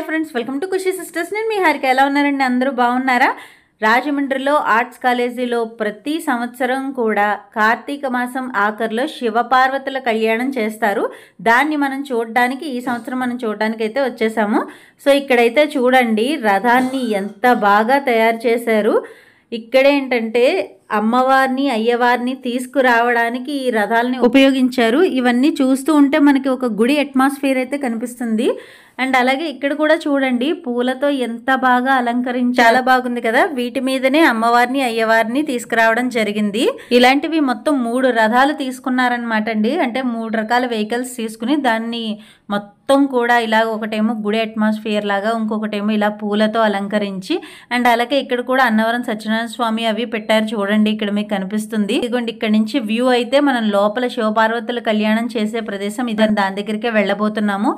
Hi friends, welcome to Khushi sisters. నేను మీ హారిక. ఎలా ఉన్నారండి? అందరూ బాగున్నారా? రాజమండ్రిలో ఆర్ట్స్ కాలేజీలో ప్రతి సంవత్సరం కూడా కార్తీక మాసం ఆఖరిలో శివపార్వతుల కళ్యాణం చేస్తారు. దాన్ని మనం చూడడానికి ఈ సంవత్సరం మనం చూడడానికి అయితే వచ్చేసాము. సో ఇక్కడైతే చూడండి, రథాన్ని ఎంత బాగా తయారు చేశారు. ఇక్కడేంటంటే అమ్మవారిని అయ్యవారిని తీసుకురావడానికి ఈ రథాలని ఉపయోగించారు. ఇవన్నీ చూస్తూ ఉంటే మనకి ఒక గుడి అట్మాస్ఫియర్ అయితే కనిపిస్తుంది. అండ్ అలాగే ఇక్కడ కూడా చూడండి, పూలతో ఎంత బాగా అలంకరించి చాలా బాగుంది కదా. వీటి మీదనే అమ్మవారిని అయ్యవారిని తీసుకురావడం జరిగింది. ఇలాంటివి మొత్తం 3 రథాలు తీసుకున్నారనమాట అండి. అంటే 3 రకాల వెహికల్స్ తీసుకుని దాన్ని మొత్తం కూడా ఇలా ఒకటేమో గుడి అట్మాస్ఫియర్ లాగా, ఇంకొకటేమో ఇలా పూలతో అలంకరించి, అండ్ అలాగే ఇక్కడ కూడా అన్నవరం సత్యనారాయణ స్వామి అవి పెట్టారు చూడండి. ఇక్కడ మీకు కనిపిస్తుంది. ఇదిగోండి, ఇక్కడ నుంచి వ్యూ అయితే మనం లోపల శివపార్వతుల కళ్యాణం చేసే ప్రదేశం ఇదని, దాని దగ్గరికే వెళ్ళబోతున్నాము.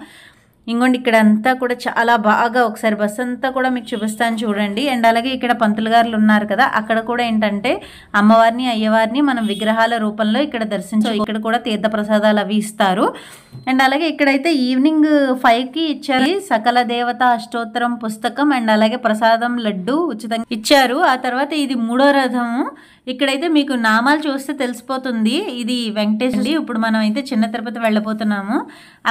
ఇంకోండి, ఇక్కడ అంతా కూడా చాలా బాగా ఒకసారి బస్ అంతా కూడా మీకు చూపిస్తాను చూడండి. అండ్ అలాగే ఇక్కడ పంతులు గారులు ఉన్నారు కదా, అక్కడ కూడా ఏంటంటే అమ్మవారిని అయ్యవారిని మనం విగ్రహాల రూపంలో ఇక్కడ దర్శించాం. ఇక్కడ కూడా తీర్థ ప్రసాదాలు అవి ఇస్తారు. అండ్ అలాగే ఇక్కడైతే ఈవినింగ్ 5కి ఇచ్చారు సకల దేవత అష్టోత్తరం పుస్తకం, అండ్ అలాగే ప్రసాదం లడ్డు ఉచితంగా ఇచ్చారు. ఆ తర్వాత ఇది 3వ రథము. ఇక్కడైతే మీకు నామాలు చూస్తే తెలిసిపోతుంది, ఇది వెంకటేష్. ఇప్పుడు మనం అయితే చిన్న తిరుపతి వెళ్ళబోతున్నాము.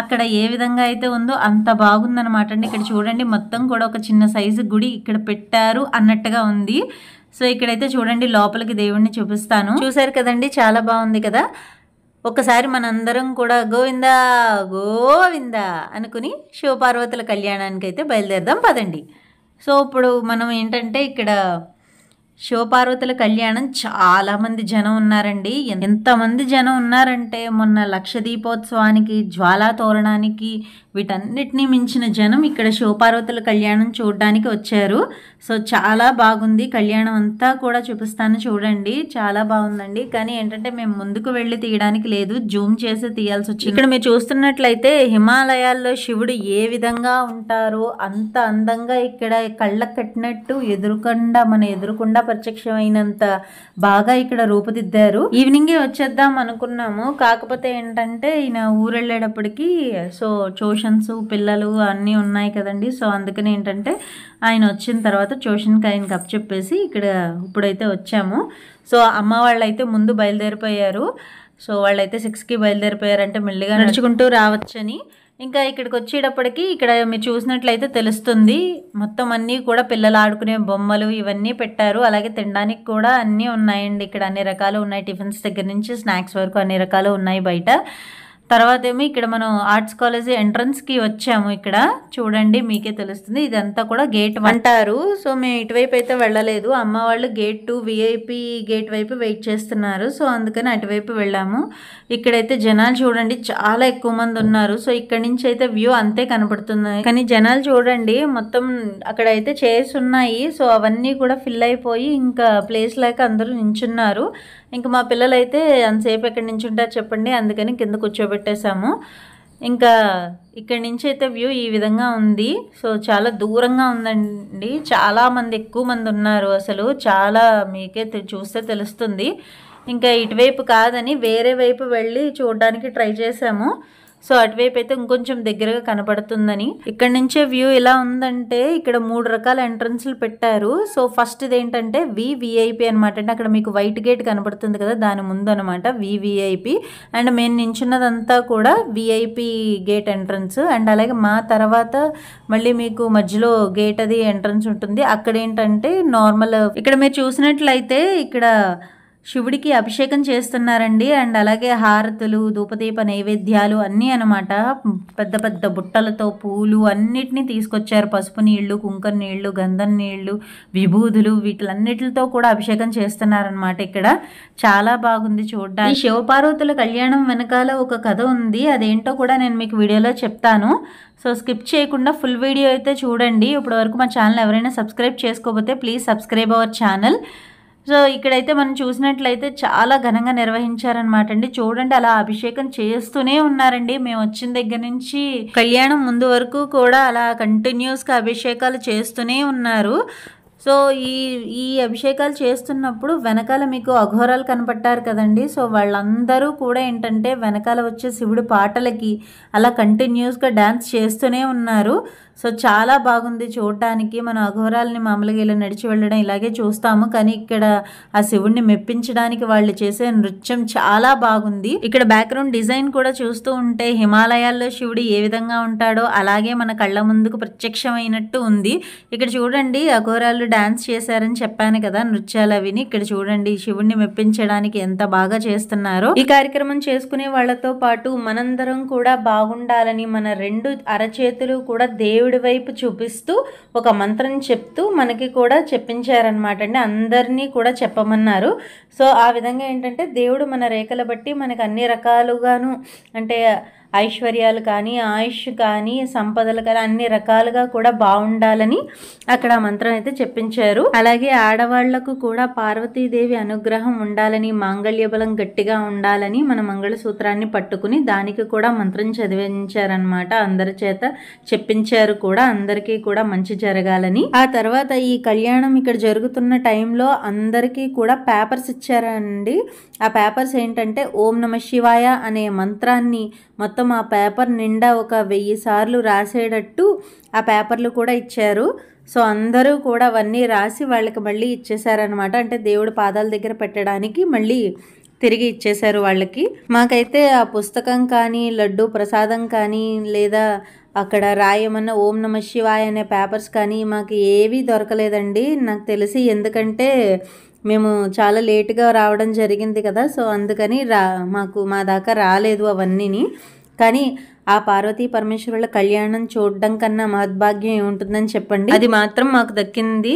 అక్కడ ఏ విధంగా అయితే ఉందో అంత బాగుందన్నమాట అండి. ఇక్కడ చూడండి, మొత్తం కూడా ఒక చిన్న సైజు గుడి ఇక్కడ పెట్టారు అన్నట్టుగా ఉంది. సో ఇక్కడైతే చూడండి, లోపలికి దేవుణ్ణి చూపిస్తాను. చూసారు కదండి, చాలా బాగుంది కదా. ఒకసారి మనందరం కూడా గోవిందా గోవిందా అనుకుని శివపార్వతుల కళ్యాణానికి అయితే బయలుదేరదాం పదండి. సో ఇప్పుడు మనం ఏంటంటే ఇక్కడ శివపార్వతుల కళ్యాణం చాలా మంది జనం ఉన్నారండి. ఎంతమంది జనం ఉన్నారంటే మొన్న లక్ష దీపోత్సవానికి, జ్వాలా తోరణానికి, వీటన్నిటినీ మించిన జనం ఇక్కడ శివపార్వతుల కళ్యాణం చూడడానికి వచ్చారు. సో చాలా బాగుంది. కళ్యాణం అంతా కూడా చూపిస్తాను చూడండి, చాలా బాగుందండి. కానీ ఏంటంటే మేము ముందుకు వెళ్ళి తీయడానికి లేదు, జూమ్ చేసి తీయాల్సి వచ్చింది. ఇక్కడ మీరు చూస్తున్నట్లయితే హిమాలయాల్లో శివుడు ఏ విధంగా ఉంటారో అంత అందంగా ఇక్కడ కళ్ళకు కట్టినట్టు మన ఎదురుకుండా ప్రత్యక్షమైనంత బాగా ఇక్కడ రూపుదిద్దారు. ఈవినింగే వచ్చేద్దాం అనుకున్నాము, కాకపోతే ఏంటంటే ఈయన ఊరు వెళ్ళేటప్పటికి సో ట్యూషన్స్ పిల్లలు అన్నీ ఉన్నాయి కదండి. సో అందుకని ఏంటంటే ఆయన వచ్చిన తర్వాత ట్యూషన్కి ఆయనకి అప్పచెప్పేసి ఇక్కడ ఇప్పుడైతే వచ్చాము. సో అమ్మ వాళ్ళైతే ముందు బయలుదేరిపోయారు. సో వాళ్ళైతే 6కి బయలుదేరిపోయారు, అంటే మెల్లిగా నడుచుకుంటూ రావచ్చని. ఇంకా ఇక్కడికి వచ్చేటప్పటికి ఇక్కడ మీరు చూసినట్లయితే తెలుస్తుంది, మొత్తం అన్నీ కూడా పిల్లలు ఆడుకునే బొమ్మలు ఇవన్నీ పెట్టారు. అలాగే తినడానికి కూడా అన్నీ ఉన్నాయండి. ఇక్కడ అన్ని రకాలు ఉన్నాయి, టిఫిన్స్ దగ్గర నుంచి స్నాక్స్ వరకు అన్ని రకాలు ఉన్నాయి బయట. తర్వాత ఏమో ఇక్కడ మనం ఆర్ట్స్ కాలేజీ ఎంట్రన్స్కి వచ్చాము. ఇక్కడ చూడండి, మీకే తెలుస్తుంది, ఇదంతా కూడా గేట్ అంటారు. సో మేము ఇటువైపు అయితే వెళ్ళలేదు, అమ్మ వాళ్ళు గేట్ 2 VIP గేట్ వైపు వెయిట్ చేస్తున్నారు. సో అందుకని అటువైపు వెళ్ళాము. ఇక్కడైతే జనాలు చూడండి, చాలా ఎక్కువ మంది ఉన్నారు. సో ఇక్కడ నుంచి అయితే వ్యూ అంతే కనపడుతుంది, కానీ జనాలు చూడండి మొత్తం అక్కడ అయితే చైర్స్ ఉన్నాయి. సో అవన్నీ కూడా ఫిల్ అయిపోయి ఇంకా ప్లేస్ లేక అందరూ నించున్నారు. ఇంకా మా పిల్లలు అయితే అంతసేపు ఎక్కడి నుంచి ఉంటారు చెప్పండి, అందుకని కింద కూర్చోబెట్టేశాము. ఇంకా ఇక్కడి నుంచి అయితే వ్యూ ఈ విధంగా ఉంది. సో చాలా దూరంగా ఉందండి, చాలా మంది ఎక్కువ మంది ఉన్నారు. అసలు చాలా మీకే చూస్తే తెలుస్తుంది. ఇంకా ఇటువైపు కాదని వేరే వైపు వెళ్ళి చూడడానికి ట్రై చేసాము. సో అటువైపు అయితే ఇంకొంచెం దగ్గరగా కనపడుతుందని. ఇక్కడ నుంచే వ్యూ ఎలా ఉందంటే ఇక్కడ 3 రకాల ఎంట్రన్స్లు పెట్టారు. సో ఫస్ట్ ఇది ఏంటంటే VVIP అనమాట. అంటే అక్కడ మీకు వైట్ గేట్ కనపడుతుంది కదా, దాని ముందు అనమాట VVIP. అండ్ మేము నించున్నదంతా కూడా VIP గేట్ ఎంట్రన్స్. అండ్ అలాగే మా తర్వాత మళ్ళీ మీకు మధ్యలో గేట్ అది ఎంట్రన్స్ ఉంటుంది. అక్కడ ఏంటంటే నార్మల్, ఇక్కడ మీరు చూసినట్లయితే ఇక్కడ శివుడికి అభిషేకం చేస్తున్నారండి. అండ్ అలాగే హారతులు, ధూపదీప నైవేద్యాలు అన్నీ అనమాట. పెద్ద పెద్ద బుట్టలతో పూలు అన్నిటినీ తీసుకొచ్చారు. పసుపు నీళ్లు, కుంకుమ నీళ్లు, గంధం నీళ్లు, విభూదులు, వీటిలన్నిటితో కూడా అభిషేకం చేస్తున్నారనమాట. ఇక్కడ చాలా బాగుంది చూడడానికి. ఈ శివపార్వతుల కళ్యాణం వెనకాల ఒక కథ ఉంది, అదేంటో కూడా నేను మీకు వీడియోలో చెప్తాను. సో స్కిప్ చేయకుండా ఫుల్ వీడియో అయితే చూడండి. ఇప్పటి వరకు మా ఛానల్ ఎవరైనా సబ్స్క్రైబ్ చేసుకోకపోతే please subscribe our channel. So ఇక్కడైతే మనం చూసినట్లయితే చాలా ఘనంగా నిర్వహించారనమాట అండి. చూడండి, అలా అభిషేకం చేస్తూనే ఉన్నారండి. మేము వచ్చిన దగ్గర నుంచి కళ్యాణం ముందు వరకు కూడా అలా కంటిన్యూస్గా అభిషేకాలు చేస్తూనే ఉన్నారు. సో ఈ అభిషేకాలు చేస్తున్నప్పుడు వెనకాల మీకు అఘోరాలు కనపడ్డారు కదండి. సో వాళ్ళందరూ కూడా ఏంటంటే వెనకాల వచ్చే శివుడి పాటలకి అలా కంటిన్యూస్గా డ్యాన్స్ చేస్తూనే ఉన్నారు. సో చాలా బాగుంది చూడటానికి. మనం అఘోరాలని మామూలుగా ఇలా నడిచి వెళ్ళడం ఇలాగే చూస్తాము, కానీ ఇక్కడ ఆ శివుణ్ణి మెప్పించడానికి వాళ్ళు చేసే నృత్యం చాలా బాగుంది. ఇక్కడ బ్యాక్గ్రౌండ్ డిజైన్ కూడా చూస్తూ ఉంటే హిమాలయాల్లో శివుడు ఏ విధంగా ఉంటాడో అలాగే మన కళ్ళ ముందుకు ప్రత్యక్షమైనట్టు ఉంది. ఇక్కడ చూడండి అఘోరాలు డాన్స్ చేశారని చెప్పాను కదా, నృత్యాలు అవిని. ఇక్కడ చూడండి శివుణ్ణి మెప్పించడానికి ఎంత బాగా చేస్తున్నారో. ఈ కార్యక్రమం చేసుకునే వాళ్ళతో పాటు మనందరం కూడా బాగుండాలని మన 2 అరచేతులు కూడా దేవుడి వైపు చూపిస్తూ ఒక మంత్రం చెప్తూ మనకి కూడా చెప్పించారనమాట అండి. అందరినీ కూడా చెప్పమన్నారు. సో ఆ విధంగా ఏంటంటే దేవుడు మన రేఖల బట్టి మనకు అన్ని రకాలుగాను, అంటే ఐశ్వర్యాలు కానీ, ఆయుష్ కానీ, సంపదలు కానీ అన్ని రకాలుగా కూడా బాగుండాలని అక్కడ మంత్రం అయితే చెప్పించారు. అలాగే ఆడవాళ్లకు కూడా పార్వతీదేవి అనుగ్రహం ఉండాలని, మాంగళ్య బలం గట్టిగా ఉండాలని మన మంగళసూత్రాన్ని పట్టుకుని దానికి కూడా మంత్రం చదివించారనమాట. అందరి చేత చెప్పించారు కూడా, అందరికీ కూడా మంచి జరగాలని. ఆ తర్వాత ఈ కళ్యాణం ఇక్కడ జరుగుతున్న టైంలో అందరికీ కూడా పేపర్స్ ఇచ్చారండి. ఆ పేపర్స్ ఏంటంటే ఓం నమ శివాయ అనే మంత్రాన్ని మొత్తం ఆ పేపర్ నిండా ఒక 1000 సార్లు రాసేటట్టు ఆ పేపర్లు కూడా ఇచ్చారు. సో అందరూ కూడా అవన్నీ రాసి వాళ్ళకి మళ్ళీ ఇచ్చేసారనమాట. అంటే దేవుడి పాదాల దగ్గర పెట్టడానికి మళ్ళీ తిరిగి ఇచ్చేశారు వాళ్ళకి. మాకైతే ఆ పుస్తకం కానీ, లడ్డు ప్రసాదం కానీ, లేదా అక్కడ రాయమన్న ఓం నమ శివాయ అనే పేపర్స్ కానీ మాకు ఏవీ దొరకలేదండి నాకు తెలిసి. ఎందుకంటే మేము చాలా లేటుగా రావడం జరిగింది కదా, సో అందుకని మా దాకా రాలేదు అవన్నీని. కానీ ఆ పార్వతీ పరమేశ్వరుల కళ్యాణం చూడడం కన్నా మహద్భాగ్యం ఏముంటుందని చెప్పండి, అది మాత్రం మాకు దక్కింది.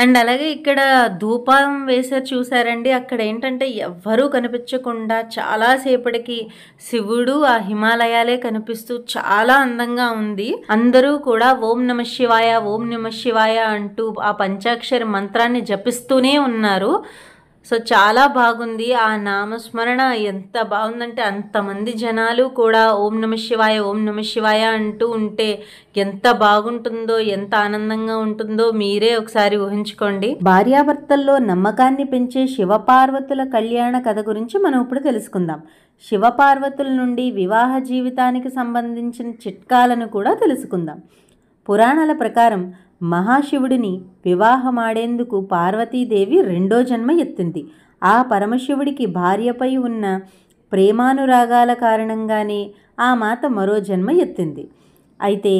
అండ్ అలాగే ఇక్కడ ధూపం వేసారు చూసారండి. అక్కడ ఏంటంటే ఎవ్వరూ కనిపించకుండా చాలాసేపటికి శివుడు ఆ హిమాలయాలే కనిపిస్తూ చాలా అందంగా ఉంది. అందరూ కూడా ఓం నమ శివాయ, ఓం నమ శివాయ అంటూ ఆ పంచాక్షరి మంత్రాన్ని జపిస్తూనే ఉన్నారు. సో చాలా బాగుంది. ఆ నామస్మరణ ఎంత బాగుందంటే అంతమంది జనాలు కూడా ఓం నమ శివాయ, ఓం నమ శివాయ అంటూ ఉంటే ఎంత బాగుంటుందో, ఎంత ఆనందంగా ఉంటుందో మీరే ఒకసారి ఊహించుకోండి. భార్యాభర్తల్లో నమ్మకాన్ని పెంచే శివపార్వతుల కళ్యాణ కథ గురించి మనం ఇప్పుడు తెలుసుకుందాం. శివపార్వతుల నుండి వివాహ జీవితానికి సంబంధించిన చిట్కాలను కూడా తెలుసుకుందాం. పురాణాల ప్రకారం మహాశివుడిని వివాహమాడేందుకు పార్వతీదేవి 2వ జన్మ ఎత్తింది. ఆ పరమశివుడికి భార్యపై ఉన్న ప్రేమానురాగాల కారణంగానే ఆ మాత మరో జన్మ ఎత్తింది. అయితే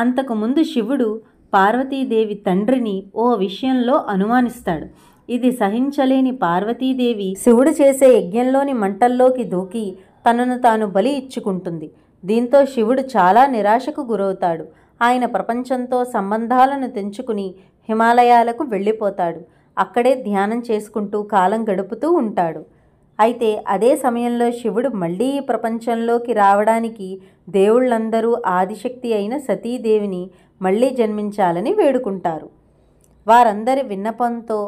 అంతకుముందు శివుడు పార్వతీదేవి తండ్రిని ఓ విషయంలో అనుమానిస్తాడు. ఇది సహించలేని పార్వతీదేవి శివుడు చేసే యజ్ఞంలోని మంటల్లోకి దూకి తనను తాను బలి ఇచ్చుకుంటుంది. దీంతో శివుడు చాలా నిరాశకు గురవుతాడు. ఆయన ప్రపంచంతో సంబంధాలను తెంచుకుని హిమాలయాలకు వెళ్ళిపోతాడు. అక్కడే ధ్యానం చేసుకుంటూ కాలం గడుపుతూ ఉంటాడు. అయితే అదే సమయంలో శివుడు మళ్ళీ ఈ ప్రపంచంలోకి రావడానికి దేవుళ్ళందరూ ఆదిశక్తి అయిన సతీదేవిని మళ్ళీ జన్మించాలని వేడుకుంటారు. వారందరి విన్నపంతో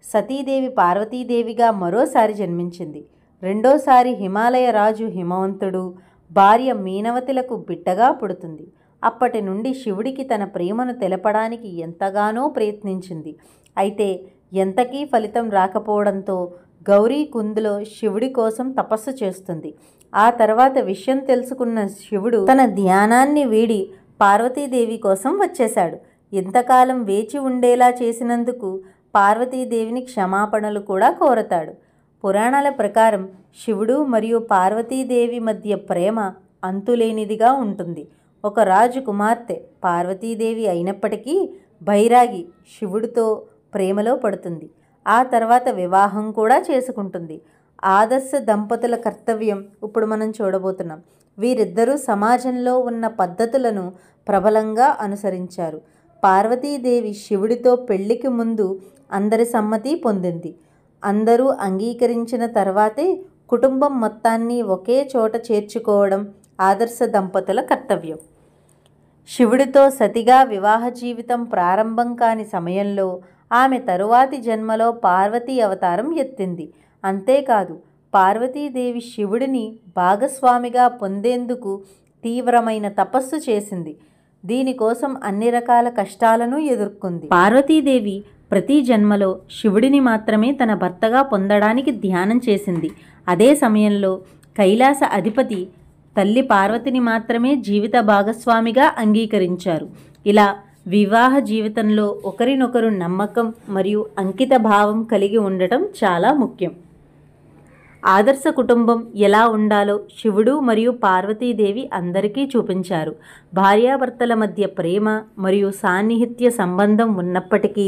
సతీదేవి పార్వతీదేవిగా మరోసారి జన్మించింది. రెండోసారి హిమాలయ రాజు హిమవంతుడు భార్య మీనవతిలకు బిడ్డగా పుడుతుంది. అప్పటి నుండి శివుడికి తన ప్రేమను తెలపడానికి ఎంతగానో ప్రయత్నించింది. అయితే ఎంతకీ ఫలితం రాకపోవడంతో గౌరీ కుందులో శివుడి కోసం తపస్సు చేస్తుంది. ఆ తర్వాత విషయం తెలుసుకున్న శివుడు తన ధ్యానాన్ని వీడి పార్వతీదేవి కోసం వచ్చేశాడు. ఎంతకాలం వేచి ఉండేలా చేసినందుకు పార్వతీదేవిని క్షమాపణలు కూడా కోరతాడు. పురాణాల ప్రకారం శివుడు మరియు పార్వతీదేవి మధ్య ప్రేమ అంతులేనిదిగా ఉంటుంది. ఒక రాజు కుమార్తె పార్వతీదేవి అయినప్పటికీ బైరాగి శివుడితో ప్రేమలో పడుతుంది. ఆ తర్వాత వివాహం కూడా చేసుకుంటుంది. ఆదర్శ దంపతుల కర్తవ్యం ఇప్పుడు మనం చూడబోతున్నాం. వీరిద్దరూ సమాజంలో ఉన్న పద్ధతులను ప్రబలంగా అనుసరించారు. పార్వతీదేవి శివుడితో పెళ్లికి ముందు అందరి సమ్మతి పొందింది. అందరూ అంగీకరించిన తర్వాతే కుటుంబం మొత్తాన్ని ఒకే చోట చేర్చుకోవడం ఆదర్శ దంపతుల కర్తవ్యం. శివుడితో సతిగా వివాహ జీవితం ప్రారంభం కాని సమయంలో ఆమె తరువాతి జన్మలో పార్వతీ అవతారం ఎత్తింది. అంతేకాదు పార్వతీదేవి శివుడిని భాగస్వామిగా పొందేందుకు తీవ్రమైన తపస్సు చేసింది. దీనికోసం అన్ని రకాల కష్టాలను ఎదుర్కొంది. పార్వతీదేవి ప్రతి జన్మలో శివుడిని మాత్రమే తన భర్తగా పొందడానికి ధ్యానం చేసింది. అదే సమయంలో కైలాస అధిపతి తల్లి పార్వతిని మాత్రమే జీవిత భాగస్వామిగా అంగీకరించారు. ఇలా వివాహ జీవితంలో ఒకరినొకరు నమ్మకం మరియు అంకిత భావం కలిగి ఉండటం చాలా ముఖ్యం. ఆదర్శ కుటుంబం ఎలా ఉండాలో శివుడు మరియు పార్వతీదేవి అందరికీ చూపించారు. భార్యాభర్తల మధ్య ప్రేమ మరియు సాన్నిహిత్య సంబంధం ఉన్నప్పటికీ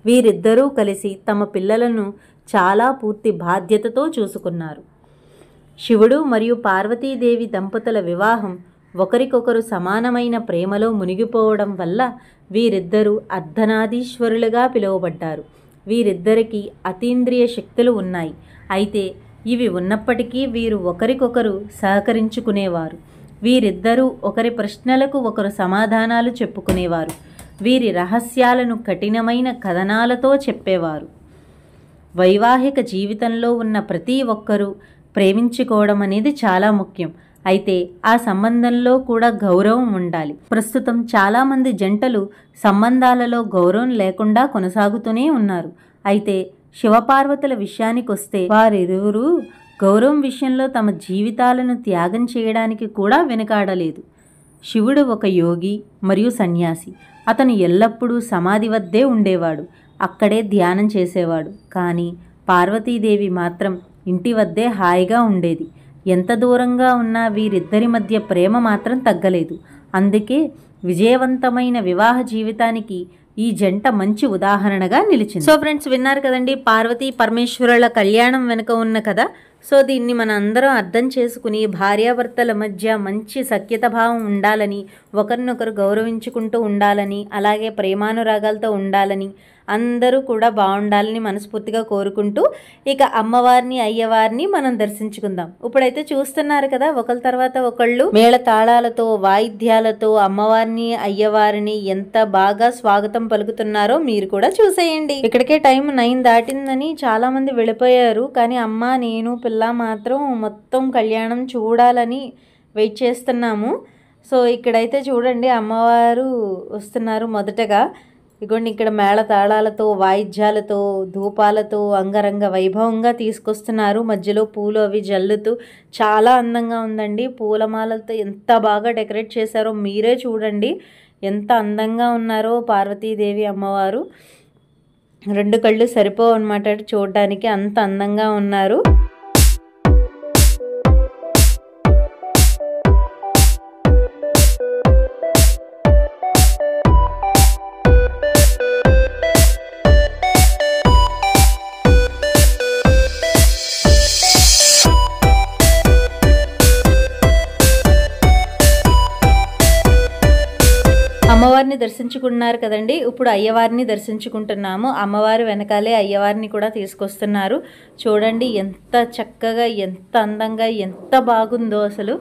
వీరిద్దరూ కలిసి తమ పిల్లలను చాలా పూర్తి బాధ్యతతో చూసుకున్నారు. శివుడు మరియు పార్వతీదేవి దంపతుల వివాహం ఒకరికొకరు సమానమైన ప్రేమలో మునిగిపోవడం వల్ల వీరిద్దరూ అర్ధనారీశ్వరులుగా పిలువబడ్డారు. వీరిద్దరికీ అతీంద్రియ శక్తులు ఉన్నాయి. అయితే ఇవి ఉన్నప్పటికీ వీరు ఒకరికొకరు సహకరించుకునేవారు. వీరిద్దరూ ఒకరి ప్రశ్నలకు ఒకరు సమాధానాలు చెప్పుకునేవారు. వీరి రహస్యాలను కఠినమైన కథనాలతో చెప్పేవారు. వైవాహిక జీవితంలో ఉన్న ప్రతి ఒక్కరూ ప్రేమించుకోవడం అనేది చాలా ముఖ్యం. అయితే ఆ సంబంధంలో కూడా గౌరవం ఉండాలి. ప్రస్తుతం చాలామంది జంటలు సంబంధాలలో గౌరవం లేకుండా కొనసాగుతూనే ఉన్నారు. అయితే శివపార్వతుల విషయానికొస్తే వారిరువురు గౌరవం విషయంలో తమ జీవితాలను త్యాగం చేయడానికి కూడా వెనుకాడలేదు. శివుడు ఒక యోగి మరియు సన్యాసి. అతను ఎల్లప్పుడూ సమాధి వద్దే ఉండేవాడు, అక్కడే ధ్యానం చేసేవాడు. కానీ పార్వతీదేవి మాత్రం ఇంటి వద్దే హాయిగా ఉండేది. ఎంత దూరంగా ఉన్నా వీరిద్దరి మధ్య ప్రేమ మాత్రం తగ్గలేదు. అందుకే విజయవంతమైన వివాహ జీవితానికి ఈ జంట మంచి ఉదాహరణగా నిలిచింది. సో ఫ్రెండ్స్, విన్నారు కదండి పార్వతీ పరమేశ్వరుల కళ్యాణం వెనుక ఉన్న కథ. సో దీన్ని మన అందరం అర్థం చేసుకుని భార్యాభర్తల మధ్య మంచి సఖ్యత భావం ఉండాలని, ఒకరినొకరు గౌరవించుకుంటూ ఉండాలని, అలాగే ప్రేమానురాగాలతో ఉండాలని, అందరూ కూడా బాగుండాలని మనస్ఫూర్తిగా కోరుకుంటూ ఇక అమ్మవారిని అయ్యవారిని మనం దర్శించుకుందాం. ఇప్పుడైతే చూస్తున్నారు కదా, ఒకరి తర్వాత ఒకళ్ళు మేళ తాళాలతో వాయిద్యాలతో అమ్మవారిని అయ్యవారిని ఎంత బాగా స్వాగతం పలుకుతున్నారో మీరు కూడా చూసేయండి. ఇక్కడికే టైం 9 దాటిందని చాలా మంది వెళ్ళిపోయారు. కానీ అమ్మ, నేను, పిల్ల మాత్రం మొత్తం కళ్యాణం చూడాలని వెయిట్ చేస్తున్నాము. సో ఇక్కడైతే చూడండి, అమ్మవారు వస్తున్నారు. మొదటగా ఇగోండి, ఇక్కడ మేళ తాళాలతో వాయిద్యాలతో ధూపాలతో అంగరంగ వైభవంగా తీసుకొస్తున్నారు. మధ్యలో పూలు అవి జల్లుతూ చాలా అందంగా ఉందండి. పూలమాలతో ఎంత బాగా డెకరేట్ చేశారో మీరే చూడండి. ఎంత అందంగా ఉన్నారో పార్వతీదేవి అమ్మవారు. 2 కళ్ళు సరిపోవు అన్నమాట చూడడానికి, అంత అందంగా ఉన్నారు. అమ్మవారిని దర్శించుకున్నారు కదండి. ఇప్పుడు అయ్యవారిని దర్శించుకుంటున్నాము. అమ్మవారి వెనకాలే అయ్యవారిని కూడా తీసుకొస్తున్నారు. చూడండి ఎంత చక్కగా, ఎంత అందంగా, ఎంత బాగుందో. అసలు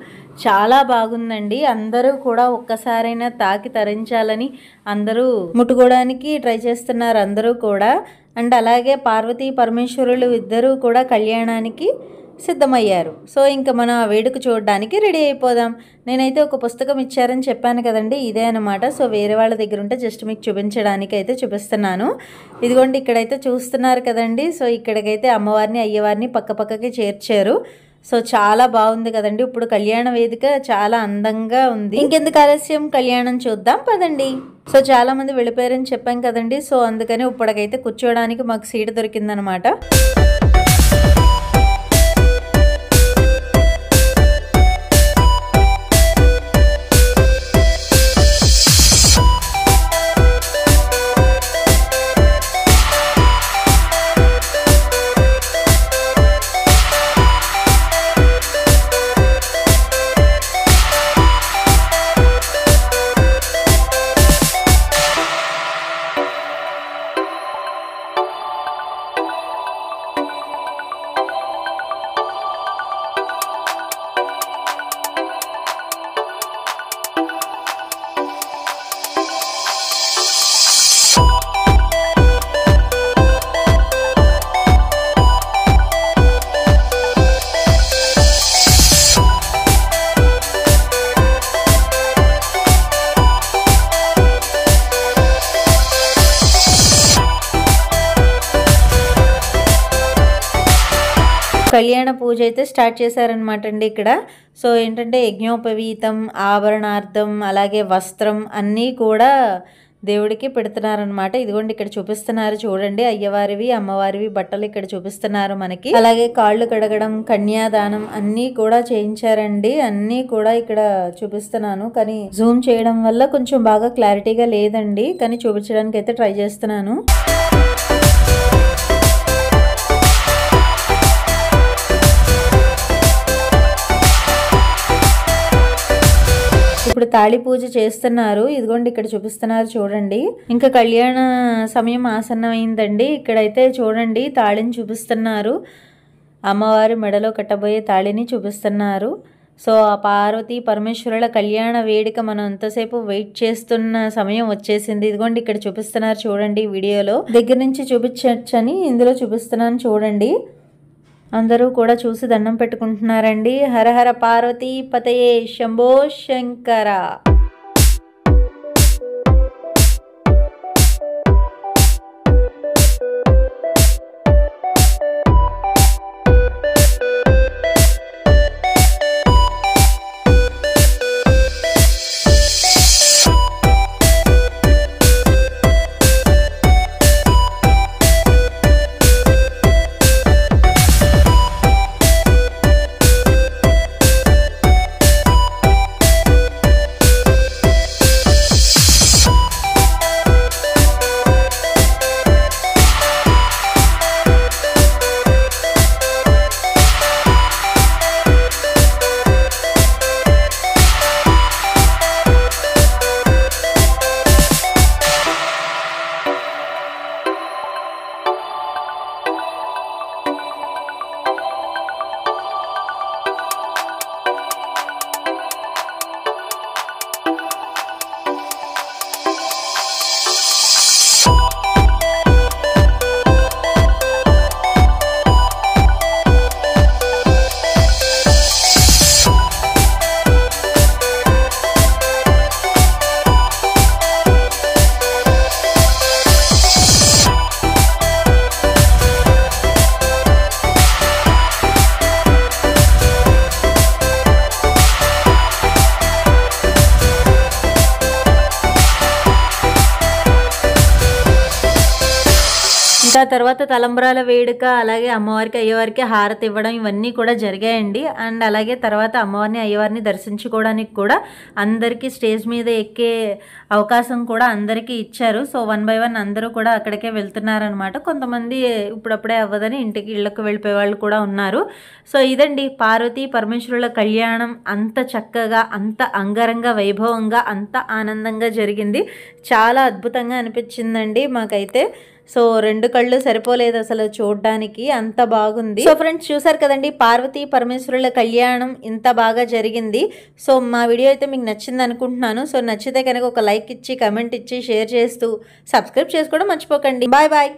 చాలా బాగుందండి. అందరూ కూడా ఒక్కసారైనా తాకి తరించాలని అందరూ ముట్టుకోవడానికి ట్రై చేస్తున్నారు అందరూ కూడా. అండ్ అలాగే పార్వతీ పరమేశ్వరులు ఇద్దరూ కూడా కళ్యాణానికి సిద్ధమయ్యారు. సో ఇంకా మనం ఆ వేడుక చూడడానికి రెడీ అయిపోదాం. నేనైతే ఒక పుస్తకం ఇచ్చారని చెప్పాను కదండి, ఇదే అనమాట. సో వేరే వాళ్ళ దగ్గర ఉంటే జస్ట్ మీకు చూపించడానికి అయితే చూపిస్తున్నాను. ఇదిగోండి, ఇక్కడైతే చూస్తున్నారు కదండి. సో ఇక్కడికైతే అమ్మవారిని అయ్యవారిని పక్కపక్కకి చేర్చారు. సో చాలా బాగుంది కదండి. ఇప్పుడు కళ్యాణ వేదిక చాలా అందంగా ఉంది. ఇంకెందుకు ఆలస్యం, కళ్యాణం చూద్దాం పదండి. సో చాలా మంది వెళ్ళిపోయారని చెప్పాం కదండి. సో అందుకని ఇప్పటికైతే కూర్చోవడానికి మాకు సీటు దొరికిందనమాట. కళ్యాణ పూజ అయితే స్టార్ట్ చేశారనమాట అండి ఇక్కడ. సో ఏంటంటే యజ్ఞోపవీతం, ఆభరణార్థం, అలాగే వస్త్రం అన్నీ కూడా దేవుడికి పెడుతున్నారనమాట. ఇదిగోండి ఇక్కడ చూపిస్తున్నారు చూడండి, అయ్యవారివి అమ్మవారివి బట్టలు ఇక్కడ చూపిస్తున్నారు మనకి. అలాగే కాళ్ళు కడగడం, కన్యాదానం అన్నీ కూడా చేయించారండి. అన్నీ కూడా ఇక్కడ చూపిస్తున్నాను, కానీ జూమ్ చేయడం వల్ల కొంచెం బాగా క్లారిటీగా లేదండి, కానీ చూపించడానికి అయితే ట్రై చేస్తున్నాను. ఇప్పుడు తాళి పూజ చేస్తున్నారు. ఇదిగోండి ఇక్కడ చూపిస్తున్నారు చూడండి. ఇంకా కళ్యాణ సమయం ఆసన్నమైందండి. ఇక్కడైతే చూడండి తాళిని చూపిస్తున్నారు, అమ్మవారి మెడలో కట్టబోయే తాళిని చూపిస్తున్నారు. సో ఆ పార్వతీ పరమేశ్వరుల కళ్యాణ వేడుక మనం ఎంతసేపు వెయిట్ చేస్తున్న సమయం వచ్చేసింది. ఇదిగోండి ఇక్కడ చూపిస్తున్నారు చూడండి, వీడియోలో దగ్గర నుంచి చూపించచ్చని ఇందులో చూపిస్తున్నాను చూడండి. అందరూ కూడా చూసి దండం పెట్టుకుంటున్నారండి. హరహర పార్వతీ పతయే శంభో శంకర. ఇంకా తర్వాత తలంబ్రాల వేడుక, అలాగే అమ్మవారికి అయ్యవారికి హారతి ఇవ్వడం ఇవన్నీ కూడా జరిగాయండి. అండ్ అలాగే తర్వాత అమ్మవారిని అయ్యవారిని దర్శించుకోవడానికి కూడా అందరికీ స్టేజ్ మీద ఎక్కే అవకాశం కూడా అందరికీ ఇచ్చారు. సో 1 by 1 అందరూ కూడా అక్కడికే వెళ్తున్నారనమాట. కొంతమంది ఇప్పుడప్పుడే అవ్వదని ఇంటికి ఇళ్ళకు వెళ్ళిపోయే వాళ్ళు కూడా ఉన్నారు. సో ఇదండి పార్వతీ పరమేశ్వరుల కళ్యాణం. అంత చక్కగా, అంత అంగరంగ వైభవంగా, అంత ఆనందంగా జరిగింది. చాలా అద్భుతంగా అనిపించిందండి మాకైతే. సో 2 కళ్ళు సరిపోలేదు అసలు చూడడానికి, అంత బాగుంది. సో ఫ్రెండ్స్ చూసారు కదండి పార్వతీ పరమేశ్వరుల కళ్యాణం ఇంత బాగా జరిగింది. సో మా వీడియో అయితే మీకు నచ్చింది అనుకుంటున్నాను. సో నచ్చితే కనుక ఒక లైక్ ఇచ్చి, కమెంట్ ఇచ్చి, షేర్ చేస్తూ సబ్స్క్రైబ్ చేసుకోవడం మర్చిపోకండి. Bye bye.